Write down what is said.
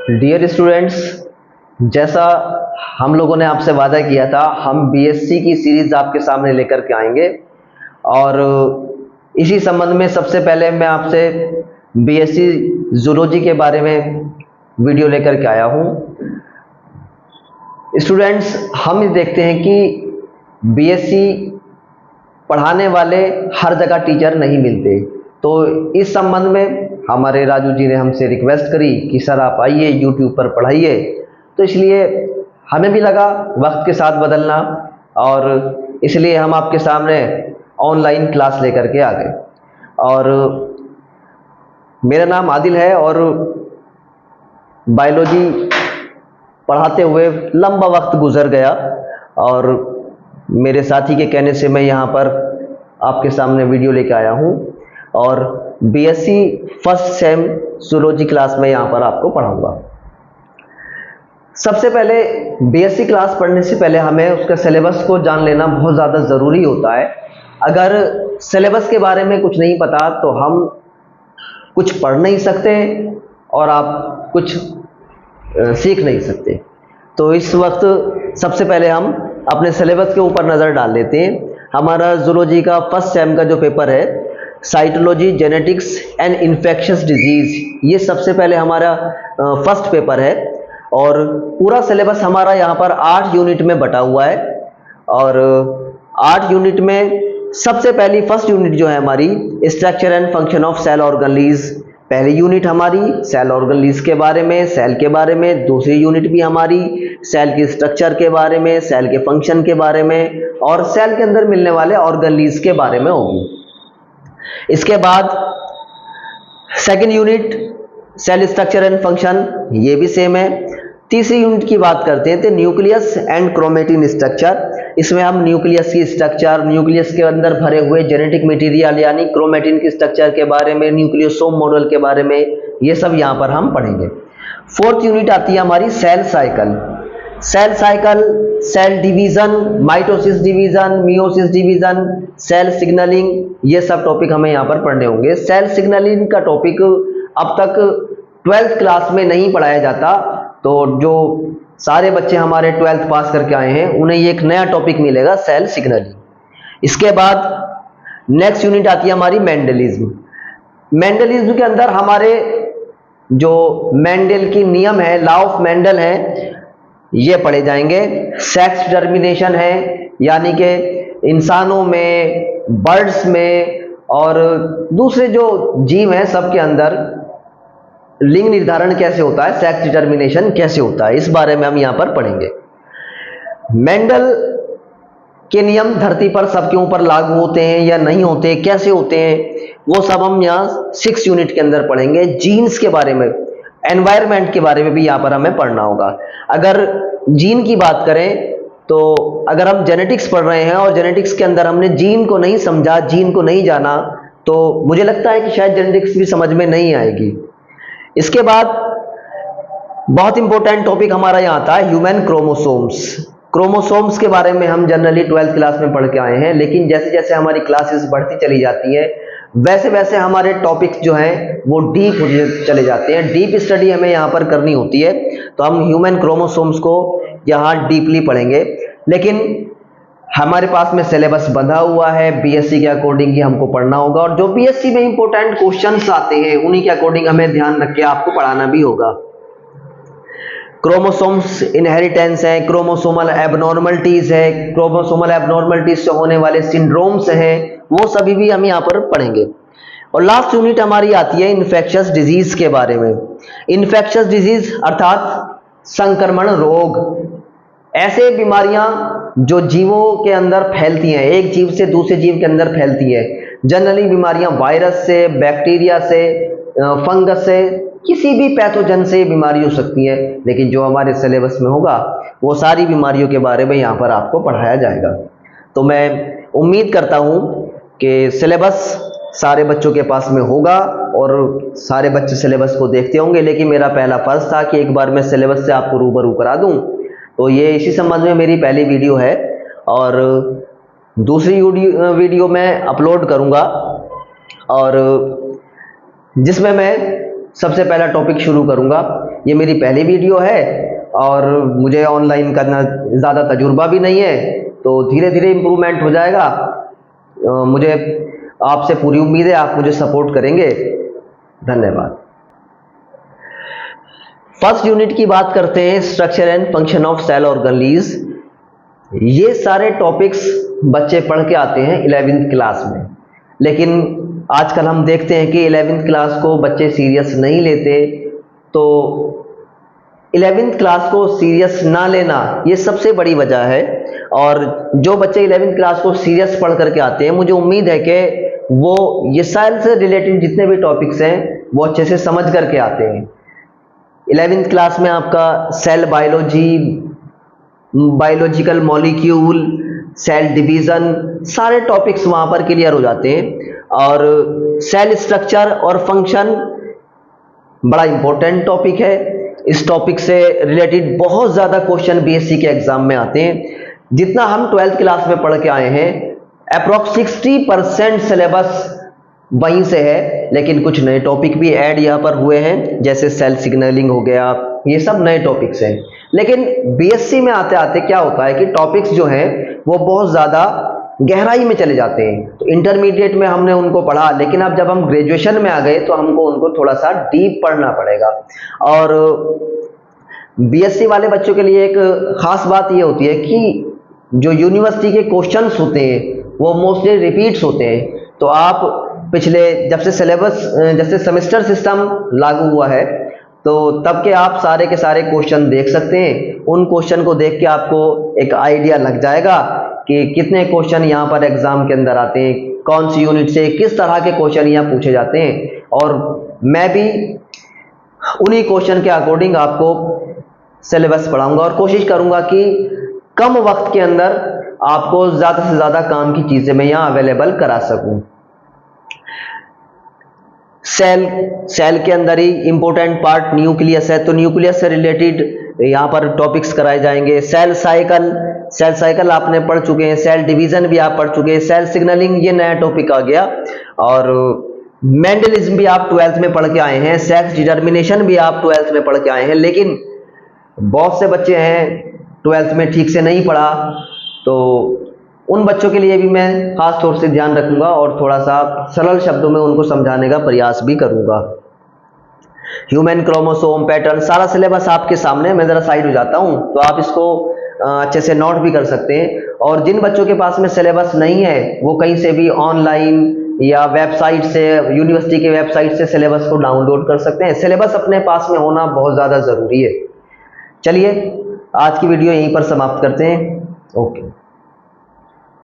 Dear students, जैसा हम लोगों ने आपसे वादा किया था, हम बीएससी की सीरीज आपके सामने लेकर के आएंगे। और इसी संबंध में सबसे पहले मैं आपसे बीएससी जूलॉजी के बारे में वीडियो लेकर के आया हूं। स्टूडेंट्स, हम देखते हैं कि बीएससी पढ़ाने वाले हर जगह टीचर नहीं मिलते, तो इस संबंध में हमारे राजू जी ने हमसे रिक्वेस्ट करी कि सर आप आइए यूट्यूब पर पढ़ाइए। तो इसलिए हमें भी लगा वक्त के साथ बदलना, और इसलिए हम आपके सामने ऑनलाइन क्लास लेकर के आ गए। और मेरा नाम आदिल है और बायोलॉजी पढ़ाते हुए लंबा वक्त गुजर गया, और मेरे साथी के कहने से मैं यहाँ पर आपके सामने वीडियो लेकर आया हूँ। और BSc first sem zoology class में यहाँ पर आपको पढ़ाऊंगा। सबसे पहले बीएससी क्लास पढ़ने से पहले हमें उसका सिलेबस को जान लेना बहुत ज़्यादा ज़रूरी होता है। अगर सिलेबस के बारे में कुछ नहीं पता तो हम कुछ पढ़ नहीं सकते और आप कुछ सीख नहीं सकते। तो इस वक्त सबसे पहले हम अपने सिलेबस के ऊपर नज़र डाल लेते हैं। हमारा जूलॉजी का फर्स्ट सेम का जो पेपर है, cytology, genetics and infectious disease, ये सबसे पहले हमारा फर्स्ट पेपर है। और पूरा सिलेबस हमारा यहाँ पर 8 यूनिट में बटा हुआ है। और 8 यूनिट में सबसे पहली फर्स्ट यूनिट जो है हमारी structure and function of cell organelles, पहली यूनिट हमारी सेल ऑर्गेनलीज के बारे में, सेल के बारे में। दूसरी यूनिट भी हमारी सेल की स्ट्रक्चर के बारे में, सेल के फंक्शन के बारे में, और सेल के अंदर मिलने वाले ऑर्गेनलीज के बारे में होगी। इसके बाद second unit cell structure and function, ये भी सेम है। तीसरी यूनिट की बात करते हैं तो न्यूक्लियस एंड क्रोमेटिन स्ट्रक्चर। इसमें हम न्यूक्लियस की स्ट्रक्चर, न्यूक्लियस के अंदर भरे हुए जेनेटिक मटेरियल यानी क्रोमेटिन की स्ट्रक्चर के बारे में, न्यूक्लियोसोम मॉडल के बारे में, ये सब यहाँ पर हम पढ़ेंगे। फोर्थ यूनिट आती है हमारी cell cycle. Cell cycle, cell division, mitosis division, meiosis division, cell signalling, ये सब टॉपिक हमें यहाँ पर पढ़ने होंगे। सेल सिग्नलिंग का टॉपिक अब तक 12th क्लास में नहीं पढ़ाया जाता, तो जो सारे बच्चे हमारे 12th पास करके आए हैं उन्हें ये एक नया टॉपिक मिलेगा, सेल सिग्नलिंग। इसके बाद नेक्स्ट यूनिट आती है हमारी मेंडलिज्म। मेंडलिज्म के अंदर हमारे जो मेंडल की नियम है, लॉ ऑफ मेंडल है, ये पढ़े जाएंगे। सेक्स डिटर्मिनेशन है, यानी कि इंसानों में, बर्ड्स में और दूसरे जो जीव हैं सबके अंदर लिंग निर्धारण कैसे होता है, सेक्स डिटर्मिनेशन कैसे होता है, इस बारे में हम यहाँ पर पढ़ेंगे। मेंडल के नियम धरती पर सबके ऊपर लागू होते हैं या नहीं होते, कैसे होते हैं, वो सब हम यहाँ 6 यूनिट के अंदर पढ़ेंगे। जीन्स के बारे में, एनवायरनमेंट के बारे में भी यहाँ पर हमें पढ़ना होगा। अगर जीन की बात करें तो अगर हम जेनेटिक्स पढ़ रहे हैं और जेनेटिक्स के अंदर हमने जीन को नहीं समझा, जीन को नहीं जाना, तो मुझे लगता है कि शायद जेनेटिक्स भी समझ में नहीं आएगी। इसके बाद बहुत इंपॉर्टेंट टॉपिक हमारा यहाँ आता है ह्यूमन क्रोमोसोम्स। क्रोमोसोम्स के बारे में हम जनरली 12th क्लास में पढ़ के आए हैं, लेकिन जैसे जैसे हमारी क्लासेस बढ़ती चली जाती है वैसे वैसे हमारे टॉपिक्स जो हैं वो डीप होते चले जाते हैं। डीप स्टडी हमें यहाँ पर करनी होती है, तो हम ह्यूमन क्रोमोसोम्स को यहाँ डीपली पढ़ेंगे। लेकिन हमारे पास में सिलेबस बंधा हुआ है, बीएससी के अकॉर्डिंग ही हमको पढ़ना होगा, और जो बीएससी में इंपॉर्टेंट क्वेश्चंस आते हैं उन्हीं के अकॉर्डिंग हमें ध्यान रख के आपको पढ़ाना भी होगा। क्रोमोसोम्स इनहेरिटेंस है, क्रोमोसोमल एबनॉर्मलिटीज है, क्रोमोसोमल एबनॉर्मलिटीज से होने वाले सिंड्रोम्स हैं, वो सभी भी हम यहाँ पर पढ़ेंगे। और लास्ट यूनिट हमारी आती है इन्फेक्शियस डिजीज के बारे में। इन्फेक्शियस डिजीज अर्थात संक्रमण रोग, ऐसे बीमारियां जो जीवों के अंदर फैलती हैं, एक जीव से दूसरे जीव के अंदर फैलती है। जनरली बीमारियां वायरस से, बैक्टीरिया से, फंगस से, किसी भी पैथोजन से बीमारी हो सकती है। लेकिन जो हमारे सिलेबस में होगा वो सारी बीमारियों के बारे में यहाँ पर आपको पढ़ाया जाएगा। तो मैं उम्मीद करता हूँ कि सिलेबस सारे बच्चों के पास में होगा और सारे बच्चे सिलेबस को देखते होंगे। लेकिन मेरा पहला फर्ज था कि एक बार मैं सिलेबस से आपको रूबरू करा दूं, तो ये इसी संबंध में मेरी पहली वीडियो है। और दूसरी वीडियो मैं अपलोड करूंगा, और जिसमें मैं सबसे पहला टॉपिक शुरू करूंगा ये मेरी पहली वीडियो है और मुझे ऑनलाइन करना ज़्यादा तजुर्बा भी नहीं है, तो धीरे धीरे इम्प्रूवमेंट हो जाएगा। मुझे आपसे पूरी उम्मीद है आप मुझे सपोर्ट करेंगे। धन्यवाद। फर्स्ट यूनिट की बात करते हैं, structure and function of cell organelles. ये सारे टॉपिक्स बच्चे पढ़ के आते हैं 11वीं क्लास में, लेकिन आजकल हम देखते हैं कि 11वीं क्लास को बच्चे सीरियस नहीं लेते। तो 11वीं क्लास को सीरियस ना लेना ये सबसे बड़ी वजह है। और जो बच्चे 11वीं क्लास को सीरियस पढ़ करके आते हैं, मुझे उम्मीद है कि वो ये सेल से रिलेटेड जितने भी टॉपिक्स हैं वो अच्छे से समझ करके आते हैं। 11वीं क्लास में आपका cell biology, biological molecule, cell division, सारे टॉपिक्स वहां पर क्लियर हो जाते हैं। और सेल स्ट्रक्चर और फंक्शन बड़ा इंपॉर्टेंट टॉपिक है। इस टॉपिक से रिलेटेड बहुत ज़्यादा क्वेश्चन बीएससी के एग्जाम में आते हैं। जितना हम 12th क्लास में पढ़ के आए हैं, अप्रॉक्स 60% सिलेबस वहीं से है, लेकिन कुछ नए टॉपिक भी ऐड यहाँ पर हुए हैं, जैसे सेल सिग्नलिंग हो गया, ये सब नए टॉपिक्स हैं। लेकिन बीएससी में आते आते क्या होता है कि टॉपिक्स जो हैं वो बहुत ज़्यादा गहराई में चले जाते हैं। तो इंटरमीडिएट में हमने उनको पढ़ा, लेकिन अब जब हम ग्रेजुएशन में आ गए तो हमको उनको थोड़ा सा डीप पढ़ना पड़ेगा। और बीएससी वाले बच्चों के लिए एक खास बात ये होती है कि जो यूनिवर्सिटी के क्वेश्चंस होते हैं वो मोस्टली रिपीट्स होते हैं। तो आप पिछले जब से सेमेस्टर सिस्टम लागू हुआ है, तो तब के आप सारे के सारे क्वेश्चन देख सकते हैं। उन क्वेश्चन को देख के आपको एक आइडिया लग जाएगा कि कितने क्वेश्चन यहाँ पर एग्जाम के अंदर आते हैं, कौन सी यूनिट से किस तरह के क्वेश्चन यहाँ पूछे जाते हैं। और मैं भी उन्हीं क्वेश्चन के अकॉर्डिंग आपको सिलेबस पढ़ाऊंगा और कोशिश करूंगा कि कम वक्त के अंदर आपको ज़्यादा से ज़्यादा काम की चीज़ें मैं यहाँ अवेलेबल करा सकूं। सेल के अंदर ही इंपॉर्टेंट पार्ट न्यूक्लियस है, तो न्यूक्लियस से रिलेटेड यहाँ पर टॉपिक्स कराए जाएंगे। सेल साइकिल आपने पढ़ चुके हैं, सेल डिवीजन भी आप पढ़ चुके हैं, सेल सिग्नलिंग ये नया टॉपिक आ गया। और मेंडलिज्म भी आप 12th में पढ़ के आए हैं, सेक्स डिटर्मिनेशन भी आप 12th में पढ़ के आए हैं। लेकिन बहुत से बच्चे हैं 12th में ठीक से नहीं पढ़ा, तो उन बच्चों के लिए भी मैं खास तौर से ध्यान रखूंगा और थोड़ा सा सरल शब्दों में उनको समझाने का प्रयास भी करूंगा। ह्यूमन क्रोमोसोम पैटर्न सारा सिलेबस आपके सामने, मैं जरा साइड हो जाता हूं तो आप इसको अच्छे से नोट भी कर सकते हैं। और जिन बच्चों के पास में सिलेबस नहीं है वो कहीं से भी ऑनलाइन या वेबसाइट से, यूनिवर्सिटी के वेबसाइट से सिलेबस को डाउनलोड कर सकते हैं। सिलेबस अपने पास में होना बहुत ज़्यादा ज़रूरी है। चलिए आज की वीडियो यहीं पर समाप्त करते हैं। ओके।